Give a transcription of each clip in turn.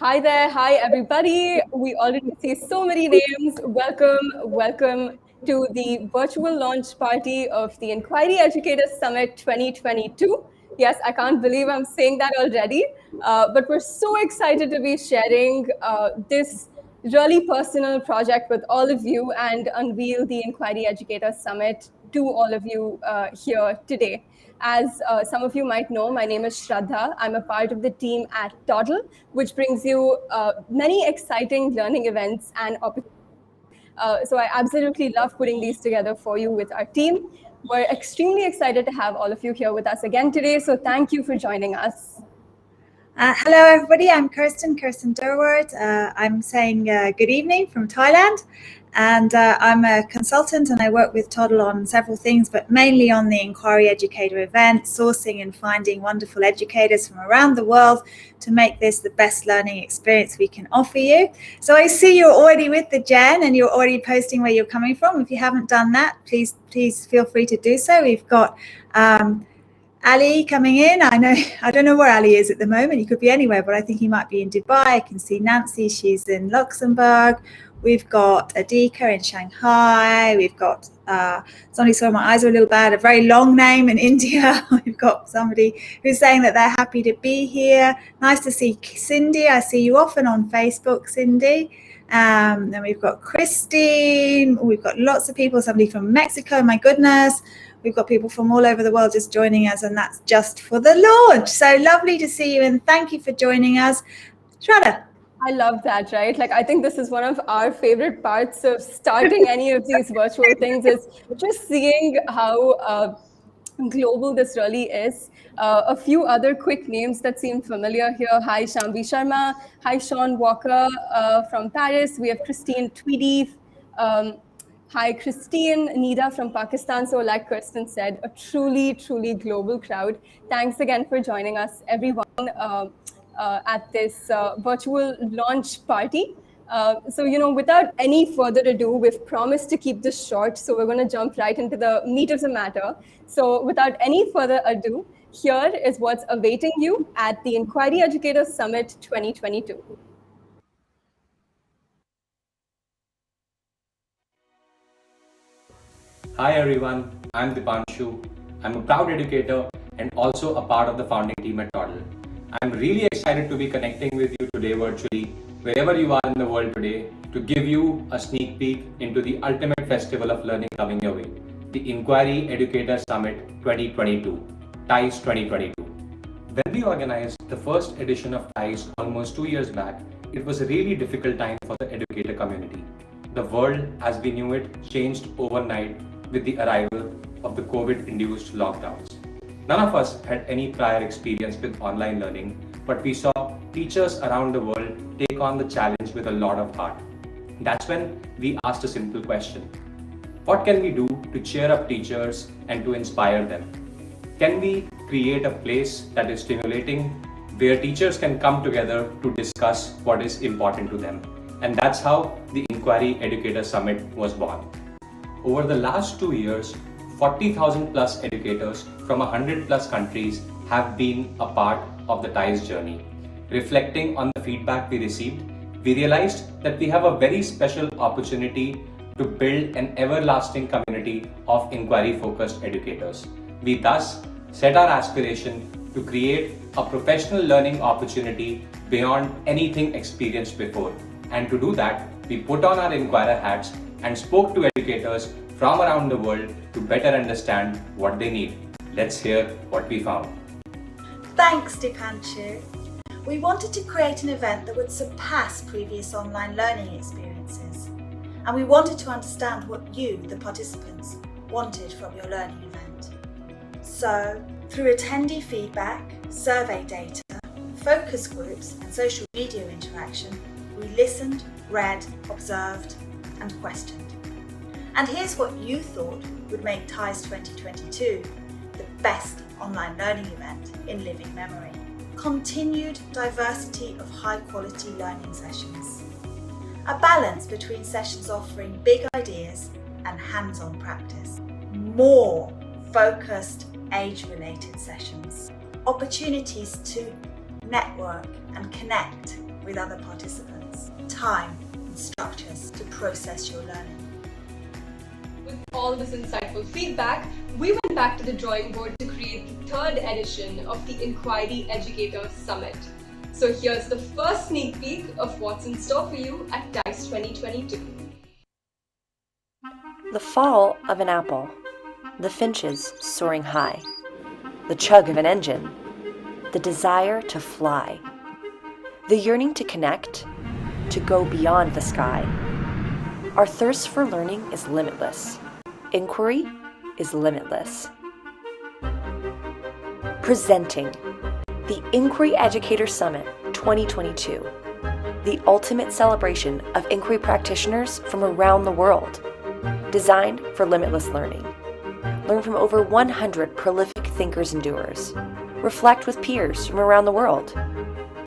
Hi there, hi everybody. We already see so many names. Welcome to the virtual launch party of the Inquiry Educator Summit 2022. Yes, I can't believe I'm saying that already, but we're so excited to be sharing this really personal project with all of you and unveil the Inquiry Educator Summit to all of you here today. As some of you might know, my name is Shraddha. I'm a part of the team at Toddle, which brings you many exciting learning events and opportunities. So I absolutely love putting these together for you with our team. We're extremely excited to have all of you here with us again today. So thank you for joining us. Hello, everybody. I'm Kirsten Durward. I'm saying good evening from Thailand. And I'm a consultant and I work with Toddle on several things, but mainly on the Inquiry Educator event, sourcing and finding wonderful educators from around the world to make this the best learning experience we can offer you. So I see you're already with the Jen and you're already posting where you're coming from. If you haven't done that, please feel free to do so. We've got Ali coming in. I don't know where Ali is at the moment. He could be anywhere, but I think he might be in Dubai. I can see Nancy. She's in Luxembourg. We've got Adika in Shanghai. We've got somebody, sorry, my eyes are a little bad, a very long name in India. We've got somebody who's saying that they're happy to be here. Nice to see Cindy. I see you often on Facebook, Cindy. Then we've got Christine. We've got lots of people, somebody from Mexico, my goodness. We've got people from all over the world just joining us, and that's just for the launch. So lovely to see you, and thank you for joining us. Shraddha. I love that, right? Like, I think this is one of our favorite parts of starting any of these virtual things is just seeing how global this really is. A few other quick names that seem familiar here. Hi, Shambhi Sharma. Hi, Sean Walker from Paris. We have Christine Tweedy. Hi, Christine, Nida from Pakistan. So like Kirsten said, a truly, truly global crowd. Thanks again for joining us, everyone, at this virtual launch party. So, without any further ado, we've promised to keep this short. So we're going to jump right into the meat of the matter. So without any further ado, here is what's awaiting you at the Inquiry Educator Summit 2022. Hi everyone, I'm Dipanshu. I'm a proud educator and also a part of the founding team at Toddle. I'm really excited to be connecting with you today virtually, wherever you are in the world today, to give you a sneak peek into the ultimate festival of learning coming your way, the Inquiry Educator Summit 2022, TIES 2022. When we organized the first edition of TIES almost 2 years back, it was a really difficult time for the educator community. The world as we knew it changed overnight with the arrival of the COVID-induced lockdowns. None of us had any prior experience with online learning, but we saw teachers around the world take on the challenge with a lot of heart. That's when we asked a simple question. What can we do to cheer up teachers and to inspire them? Can we create a place that is stimulating, where teachers can come together to discuss what is important to them? And that's how the Inquiry Educator Summit was born. Over the last 2 years, 40,000 plus educators from 100 plus countries have been a part of the TIES journey. Reflecting on the feedback we received, we realized that we have a very special opportunity to build an everlasting community of inquiry-focused educators. We thus set our aspiration to create a professional learning opportunity beyond anything experienced before. And to do that, we put on our inquirer hats and spoke to educators from around the world to better understand what they need. Let's hear what we found. Thanks, Dipanshu. We wanted to create an event that would surpass previous online learning experiences. And we wanted to understand what you, the participants, wanted from your learning event. So, through attendee feedback, survey data, focus groups, and social media interaction, we listened, read, observed, and questioned. And here's what you thought would make TIES 2022 the best online learning event in living memory. Continued diversity of high-quality learning sessions. A balance between sessions offering big ideas and hands-on practice. More focused, age-related sessions. Opportunities to network and connect with other participants, time and structures to process your learning. With all this insightful feedback, we went back to the drawing board to create the third edition of the Inquiry Educator Summit. So here's the first sneak peek of what's in store for you at TICE 2022. The fall of an apple, the finches soaring high, the chug of an engine, the desire to fly, the yearning to connect, to go beyond the sky. Our thirst for learning is limitless. Inquiry is limitless. Presenting the Inquiry Educator Summit 2022, the ultimate celebration of inquiry practitioners from around the world, designed for limitless learning. Learn from over 100 prolific thinkers and doers. Reflect with peers from around the world.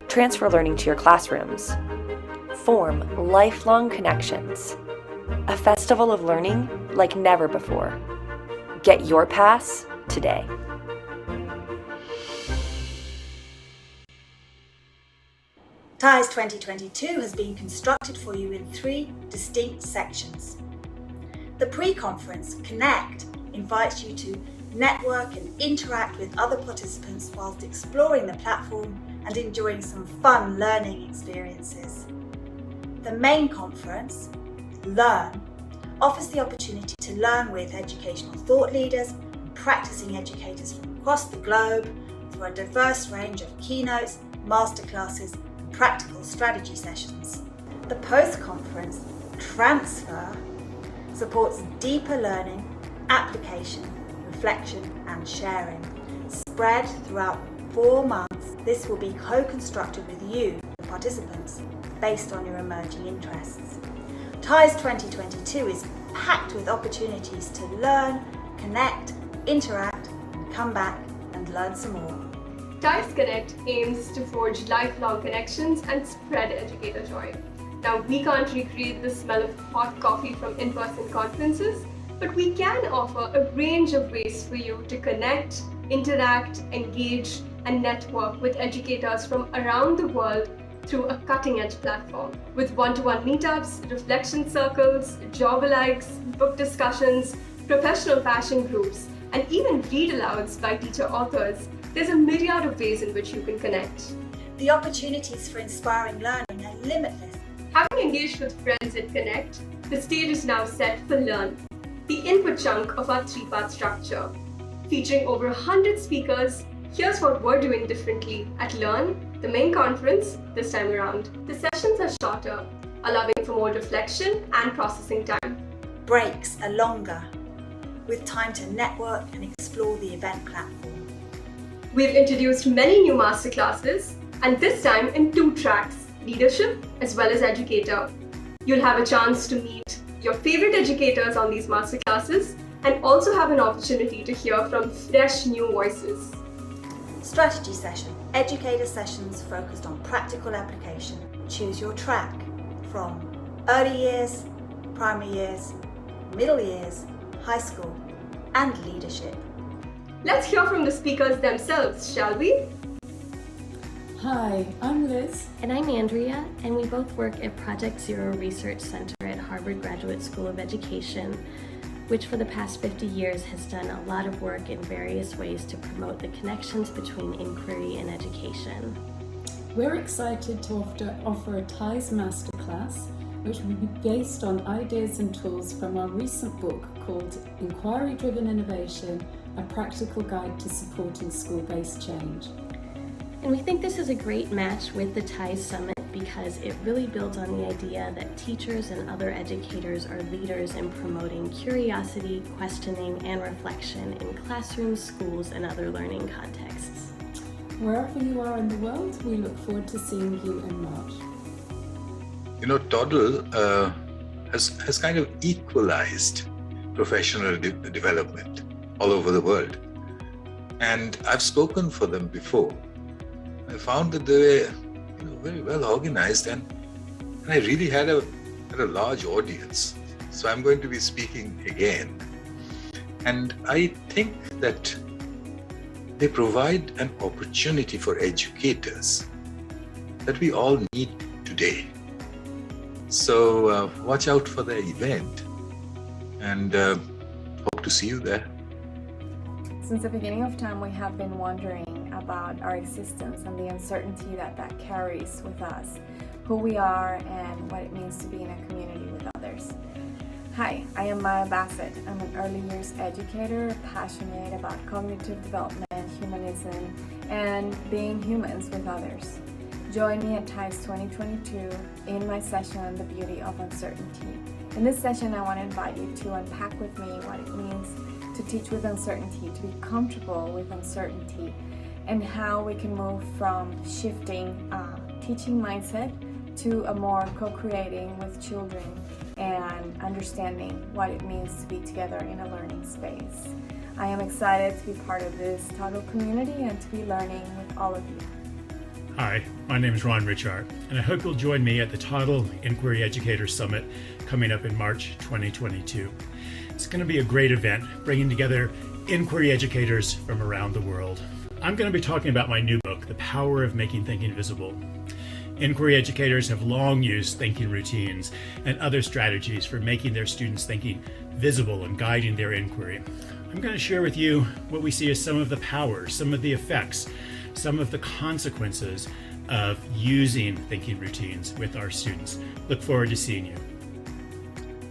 Transfer learning to your classrooms. Form lifelong connections. A festival of learning like never before. Get your pass today. TICE 2022 has been constructed for you in 3 distinct sections. The pre-conference, Connect, invites you to network and interact with other participants whilst exploring the platform and enjoying some fun learning experiences. The main conference, Learn, offers the opportunity to learn with educational thought leaders and practicing educators from across the globe through a diverse range of keynotes, masterclasses, and practical strategy sessions. The post-conference, Transfer, supports deeper learning, application, reflection and sharing. Spread throughout 4 months, this will be co-constructed with you, the participants, based on your emerging interests. TICE 2022 is packed with opportunities to learn, connect, interact, and come back and learn some more. TICE Connect aims to forge lifelong connections and spread educator joy. Now, we can't recreate the smell of hot coffee from in-person conferences, but we can offer a range of ways for you to connect, interact, engage, and network with educators from around the world through a cutting-edge platform. With one-to-one meetups, reflection circles, job alikes, book discussions, professional passion groups, and even read-alouds by teacher authors, there's a myriad of ways in which you can connect. The opportunities for inspiring learning are limitless. Having engaged with friends at Connect, the stage is now set for Learn, the input chunk of our 3-part structure. Featuring over 100 speakers, here's what we're doing differently at Learn, the main conference, this time around. The sessions are shorter, allowing for more reflection and processing time. Breaks are longer, with time to network and explore the event platform. We've introduced many new masterclasses, and this time in 2 tracks, leadership as well as educator. You'll have a chance to meet your favorite educators on these masterclasses and also have an opportunity to hear from fresh new voices. Strategy session, educator sessions focused on practical application. Choose your track from early years, primary years, middle years, high school, and leadership. Let's hear from the speakers themselves, shall we? Hi, I'm Liz. And I'm Andrea, and we both work at Project Zero Research Center at Harvard Graduate School of Education, which for the past 50 years has done a lot of work in various ways to promote the connections between inquiry and education. We're excited to offer a TICE Masterclass, which will be based on ideas and tools from our recent book called Inquiry-Driven Innovation, a Practical Guide to Supporting School-Based Change. And we think this is a great match with the TICE Summit because it really builds on the idea that teachers and other educators are leaders in promoting curiosity, questioning, and reflection in classrooms, schools, and other learning contexts. Wherever you are in the world, we look forward to seeing you in March. You know, Toddle has kind of equalized professional development all over the world. And I've spoken for them before. I found that they were very well organized and I really had a large audience. So I'm going to be speaking again. And I think that they provide an opportunity for educators that we all need today. So watch out for the event, and hope to see you there. Since the beginning of time, we have been wondering about our existence and the uncertainty that carries with us, who we are and what it means to be in a community with others. Hi, I am Maya Bassett. I'm an early years educator, passionate about cognitive development, humanism, and being humans with others. Join me at TIES 2022 in my session on the beauty of uncertainty. In this session, I want to invite you to unpack with me what it means to teach with uncertainty, to be comfortable with uncertainty, and how we can move from shifting teaching mindset to a more co-creating with children and understanding what it means to be together in a learning space. I am excited to be part of this Toddle community and to be learning with all of you. Hi, my name is Ron Richard, and I hope you'll join me at the Toddle Inquiry Educator Summit coming up in March 2022. It's going to be a great event, bringing together inquiry educators from around the world. I'm going to be talking about my new book, The Power of Making Thinking Visible. Inquiry educators have long used thinking routines and other strategies for making their students' thinking visible and guiding their inquiry. I'm going to share with you what we see as some of the powers, some of the effects, some of the consequences of using thinking routines with our students. Look forward to seeing you.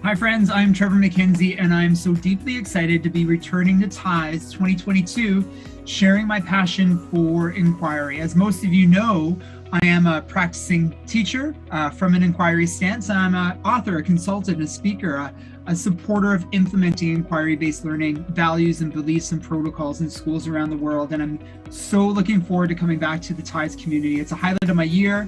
Hi friends, I'm Trevor McKenzie, and I'm so deeply excited to be returning to TIES 2022, sharing my passion for inquiry. As most of you know, I am a practicing teacher from an inquiry stance. I'm an author, a consultant, a speaker, a supporter of implementing inquiry-based learning values and beliefs and protocols in schools around the world. And I'm so looking forward to coming back to the TIES community. It's a highlight of my year.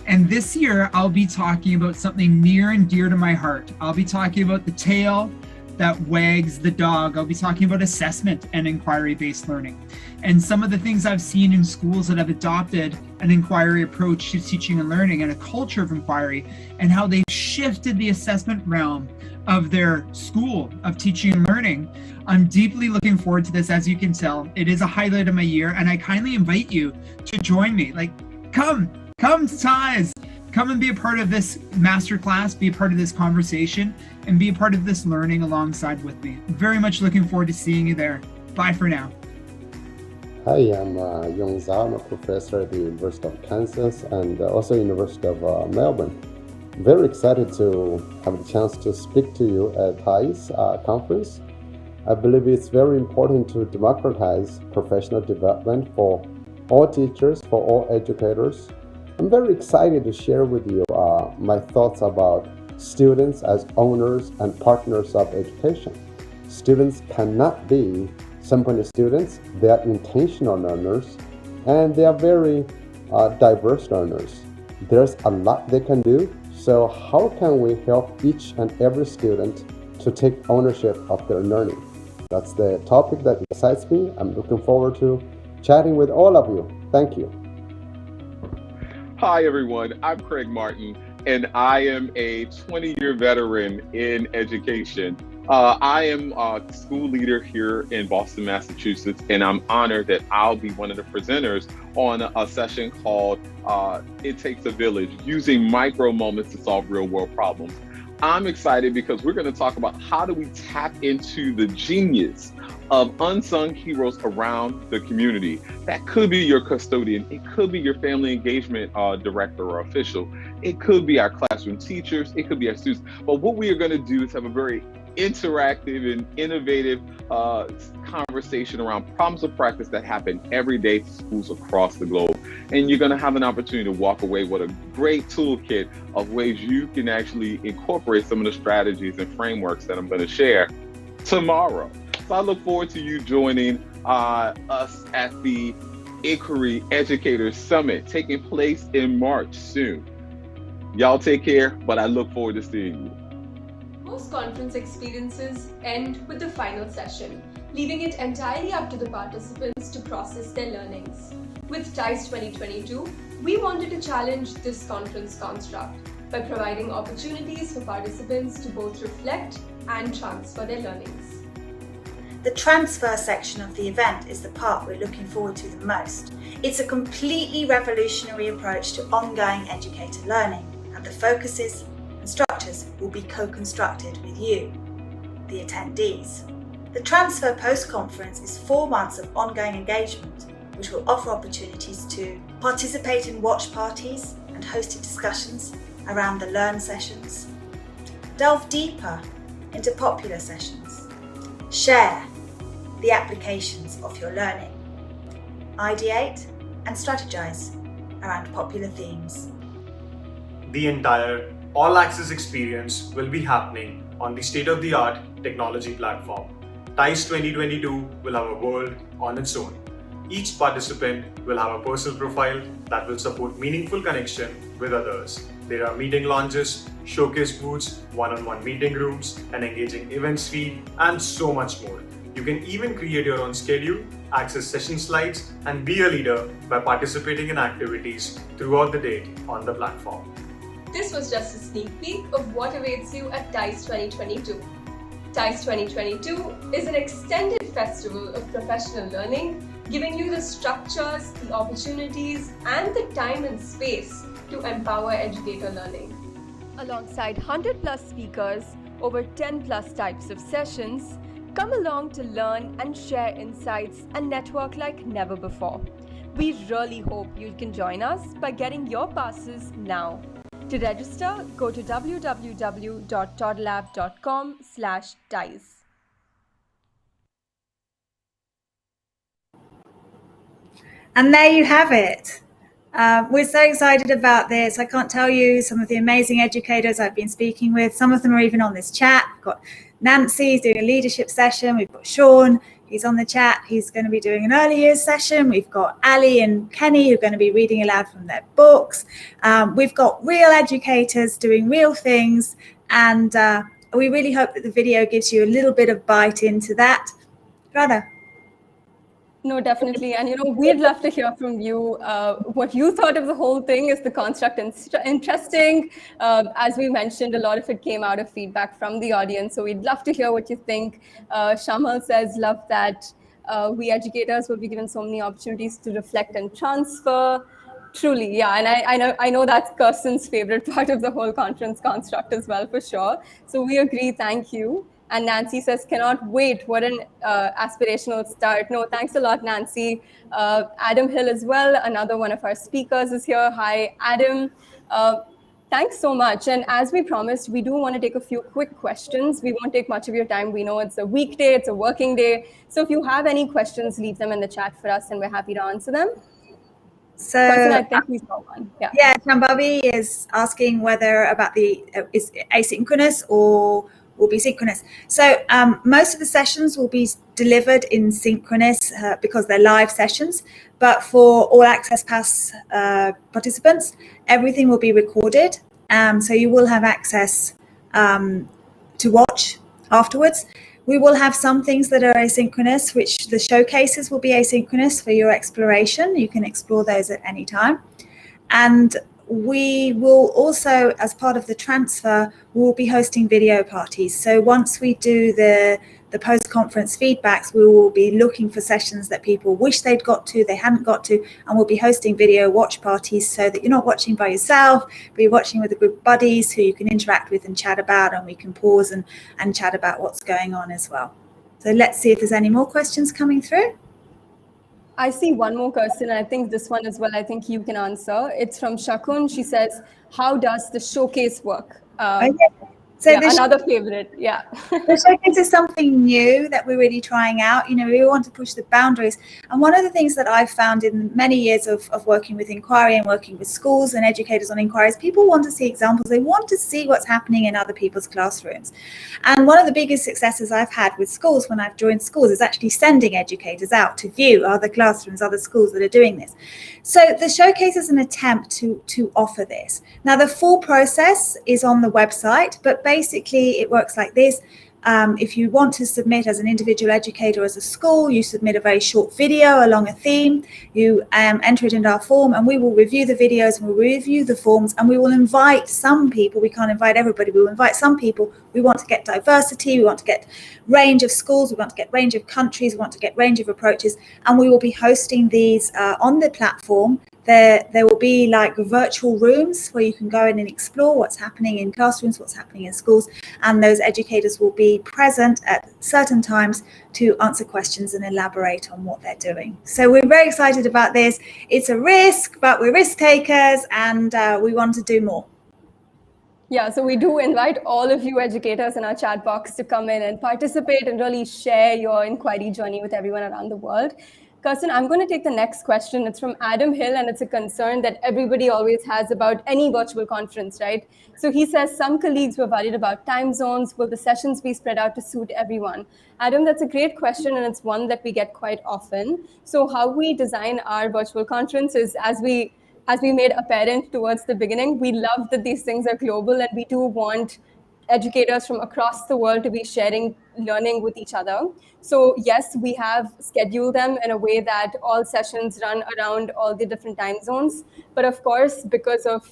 And this year, I'll be talking about something near and dear to my heart. I'll be talking about the tail that wags the dog. I'll be talking about assessment and inquiry-based learning, and some of the things I've seen in schools that have adopted an inquiry approach to teaching and learning and a culture of inquiry, and how they've shifted the assessment realm of their school of teaching and learning. I'm deeply looking forward to this. As you can tell, it is a highlight of my year, and I kindly invite you to join me. Come to TIES. Come and be a part of this masterclass, be a part of this conversation, and be a part of this learning alongside with me. Very much looking forward to seeing you there. Bye for now. Hi, I'm Yong Zhao. I'm a professor at the University of Kansas and also University of Melbourne. Very excited to have the chance to speak to you at TIES conference. I believe it's very important to democratize professional development for all teachers, for all educators. I'm very excited to share with you my thoughts about students as owners and partners of education. Students cannot be simply students. They are intentional learners, and they are very diverse learners. There's a lot they can do. So how can we help each and every student to take ownership of their learning? That's the topic that excites me. I'm looking forward to chatting with all of you. Thank you. Hi, everyone. I'm Craig Martin, and I am a 20-year veteran in education. I am a school leader here in Boston, Massachusetts, and I'm honored that I'll be one of the presenters on a session called It Takes a Village, using micro moments to solve real world problems. I'm excited because we're going to talk about how do we tap into the genius of unsung heroes around the community. That could be your custodian. It could be your family engagement director or official. It could be our classroom teachers. It could be our students. But what we are going to do is have a very interactive and innovative conversation around problems of practice that happen every day to schools across the globe. And you're going to have an opportunity to walk away with a great toolkit of ways you can actually incorporate some of the strategies and frameworks that I'm going to share tomorrow. So I look forward to you joining us at the Inquiry Educators Summit taking place in March soon. Y'all take care, but I look forward to seeing you. Most conference experiences end with the final session, leaving it entirely up to the participants to process their learnings. With TIES 2022, we wanted to challenge this conference construct by providing opportunities for participants to both reflect and transfer their learnings. The transfer section of the event is the part we're looking forward to the most. It's a completely revolutionary approach to ongoing educator learning. and the focuses and structures will be co-constructed with you, the attendees. The Transfer Post-Conference is 4 months of ongoing engagement, which will offer opportunities to participate in watch parties and hosted discussions around the Learn sessions, delve deeper into popular sessions, share the applications of your learning, ideate and strategize around popular themes. The entire all-access experience will be happening on the state-of-the-art technology platform. TIES 2022 will have a world on its own. Each participant will have a personal profile that will support meaningful connection with others. There are meeting lounges, showcase booths, one-on-one meeting rooms, an engaging events feed, and so much more. You can even create your own schedule, access session slides, and be a leader by participating in activities throughout the day on the platform. This was just a sneak peek of what awaits you at TIES 2022. TIES 2022 is an extended festival of professional learning, giving you the structures, the opportunities, and the time and space to empower educator learning. Alongside 100 plus speakers, over 10 plus types of sessions, come along to learn and share insights and network like never before. We really hope you can join us by getting your passes now. To register, go to www.toddleapp.com/TIES. And there you have it. We're so excited about this. I can't tell you some of the amazing educators I've been speaking with. Some of them are even on this chat. We've got Nancy doing a leadership session. We've got Sean, he's on the chat. He's going to be doing an early years session. We've got Ali and Kenny who are going to be reading aloud from their books. We've got real educators doing real things. And we really hope that the video gives you a little bit of bite into that. Radha. No, definitely. And, we'd love to hear from you. What you thought of the whole thing. Is the construct interesting? As we mentioned, a lot of it came out of feedback from the audience. So we'd love to hear what you think. Shamal says, love that we educators will be given so many opportunities to reflect and transfer. Truly, yeah. And I know that's Kirsten's favorite part of the whole conference construct as well, for sure. So we agree. Thank you. And Nancy says, cannot wait. What an aspirational start. No, thanks a lot, Nancy. Adam Hill as well, another one of our speakers is here. Hi, Adam. Thanks so much. And as we promised, we do want to take a few quick questions. We won't take much of your time. We know it's a weekday, it's a working day. So if you have any questions, leave them in the chat for us and we're happy to answer them. So I think we saw one. Yeah, Shambavi is asking whether about the is asynchronous or will be synchronous. So most of the sessions will be delivered in synchronous because they're live sessions, but for all access pass participants, everything will be recorded. So you will have access to watch afterwards. We will have some things that are asynchronous, which the showcases will be asynchronous for your exploration. You can explore those at any time. And we will also, as part of the transfer, we'll be hosting video parties. So once we do the post-conference feedbacks, we will be looking for sessions that people wish they'd got to, they hadn't got to, and we'll be hosting video watch parties so that you're not watching by yourself, but you're watching with a group of buddies who you can interact with and chat about, and we can pause and chat about what's going on as well. So let's see if there's any more questions coming through. I see one more question, and I think this one as well, I think you can answer. It's from Shakun. She says, how does the showcase work? So another favorite, yeah. The showcase is something new that we're really trying out. We want to push the boundaries. And one of the things that I've found in many years of working with inquiry and working with schools and educators on inquiries, people want to see examples. They want to see what's happening in other people's classrooms. And one of the biggest successes I've had with schools when I've joined schools is actually sending educators out to view other classrooms, other schools that are doing this. So the showcase is an attempt to offer this. Now, the full process is on the website, but basically it works like this. If you want to submit as an individual educator as a school, you submit a very short video along a theme, you enter it into our form, and we will review the videos and we'll review the forms, and we will invite some people. We can't invite everybody, we will invite some people. We want to get diversity, we want to get range of schools, we want to get range of countries, we want to get range of approaches, and we will be hosting these on the platform There will be like virtual rooms where you can go in and explore what's happening in classrooms, what's happening in schools, and those educators will be present at certain times to answer questions and elaborate on what they're doing. So we're very excited about this. It's a risk, but we're risk takers, and we want to do more. Yeah, so we do invite all of you educators in our chat box to come in and participate and really share your inquiry journey with everyone around the world. Kirsten, I'm going to take the next question. It's from Adam Hill, and it's a concern that everybody always has about any virtual conference, right? So he says some colleagues were worried about time zones. Will the sessions be spread out to suit everyone? Adam, that's a great question, and it's one that we get quite often. So how we design our virtual conference is as we made apparent towards the beginning, we love that these things are global, and we do want educators from across the world to be sharing learning with each other. So yes, we have scheduled them in a way that all sessions run around all the different time zones. But of course, because of,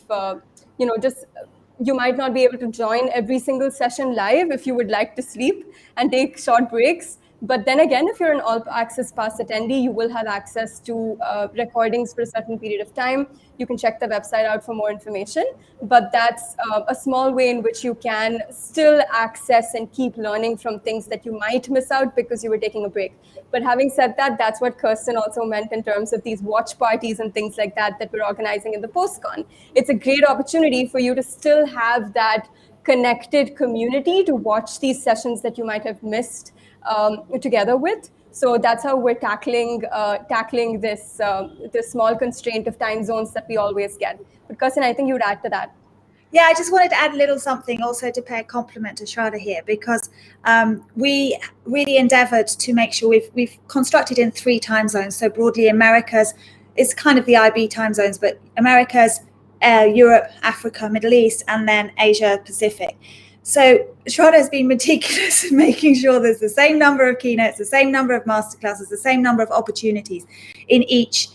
you might not be able to join every single session live if you would like to sleep and take short breaks. But then again, if you're an all access pass attendee, you will have access to recordings for a certain period of time. You can check the website out for more information. But that's a small way in which you can still access and keep learning from things that you might miss out because you were taking a break. But having said that, that's what Kirsten also meant in terms of these watch parties and things like that we're organizing in the postcon. It's a great opportunity for you to still have that connected community to watch these sessions that you might have missed together with. So that's how we're tackling this small constraint of time zones that we always get. But Kirsten, I think you'd add to that. Yeah, I just wanted to add a little something also to pay a compliment to Shraddha here, because we really endeavored to make sure we've constructed in 3 time zones. So broadly Americas, it's kind of the IB time zones, but Americas, Europe, Africa, Middle East, and then Asia Pacific. So Shraddha has been meticulous in making sure there's the same number of keynotes, the same number of masterclasses, the same number of opportunities in each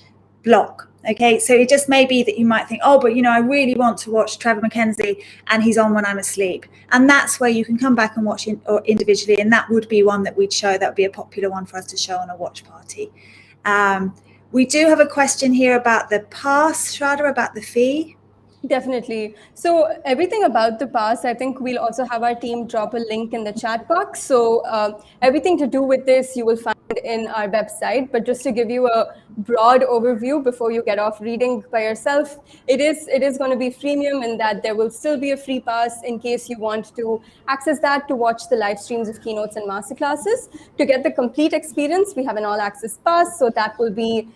block. Okay, so it just may be that you might think, oh, but I really want to watch Trevor McKenzie and he's on when I'm asleep. And that's where you can come back and watch individually. And that would be one that we'd show. That would be a popular one for us to show on a watch party. We do have a question here about the pass, Shraddha, about the fee. Definitely. So everything about the pass, I think we'll also have our team drop a link in the chat box. So everything to do with this, you will find in our website. But just to give you a broad overview before you get off reading by yourself, it is going to be freemium in that there will still be a free pass in case you want to access that to watch the live streams of keynotes and masterclasses. To get the complete experience, we have an all access pass. So that will be,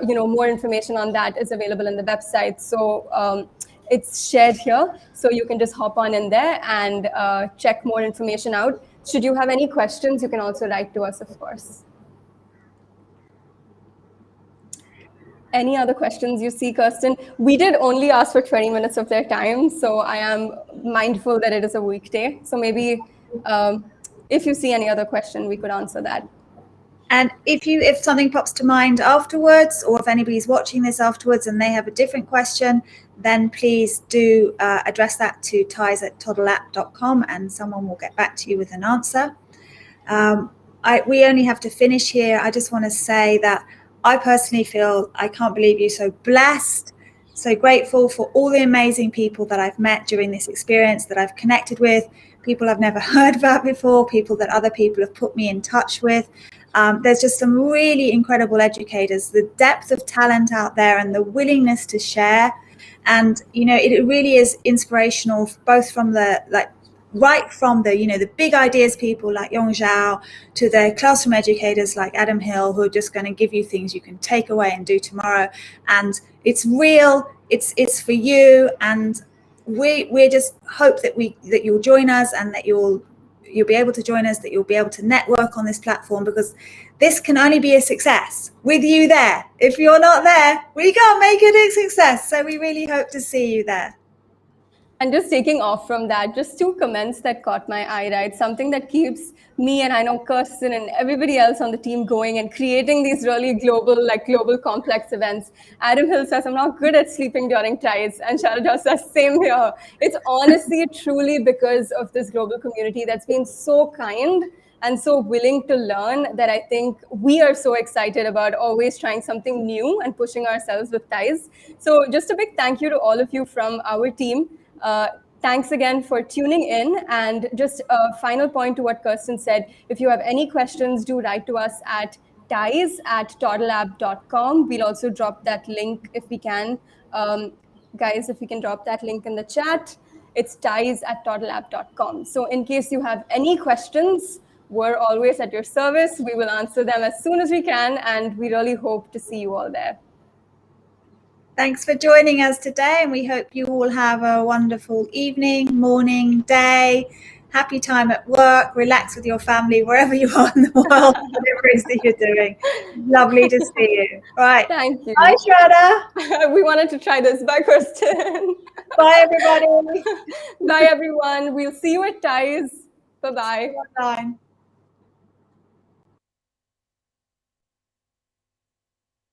more information on that is available in the website. So it's shared here, so you can just hop on in there and check more information out. Should you have any questions, you can also write to us, of course. Any other questions you see, Kirsten? We did only ask for 20 minutes of their time, so I am mindful that it is a weekday. So maybe if you see any other question, we could answer that. And if something pops to mind afterwards, or if anybody's watching this afterwards and they have a different question, then please do address that to ties@toddleapp.com and someone will get back to you with an answer. We only have to finish here. I just want to say that I personally feel, I can't believe you, so blessed, so grateful for all the amazing people that I've met during this experience, that I've connected with, people I've never heard about before, people that other people have put me in touch with. There's just some really incredible educators, the depth of talent out there and the willingness to share. And, it really is inspirational, both from right from the big ideas people like Yong Zhao to the classroom educators like Adam Hill, who are just going to give you things you can take away and do tomorrow. And it's real, it's for you. And we just hope that you'll join us and that you'll be able to join us, that you'll be able to network on this platform, because this can only be a success with you there. If you're not there, we can't make it a success. So we really hope to see you there. And just taking off from that, just 2 comments that caught my eye, right? Something that keeps me and I know Kirsten and everybody else on the team going and creating these really global complex events. Adam Hill says, I'm not good at sleeping during ties. And Shraddha says, same here. It's honestly, truly because of this global community that's been so kind and so willing to learn that I think we are so excited about always trying something new and pushing ourselves with ties. So just a big thank you to all of you from our team. Thanks again for tuning in. And just a final point to what Kirsten said, if you have any questions, do write to us at ties@toddleapp.com. We'll also drop that link if we can. Guys, if we can drop that link in the chat, it's ties@toddleapp.com. So in case you have any questions, we're always at your service. We will answer them as soon as we can, and we really hope to see you all there. Thanks for joining us today, and we hope you all have a wonderful evening, morning, day, happy time at work, relax with your family, wherever you are in the world, whatever it is that you're doing. Lovely to see you. Right. Thank you. Bye, Shraddha. We wanted to try this. Bye, Kirsten. Bye, everybody. Bye, everyone. We'll see you at Ties. Bye-bye. Bye.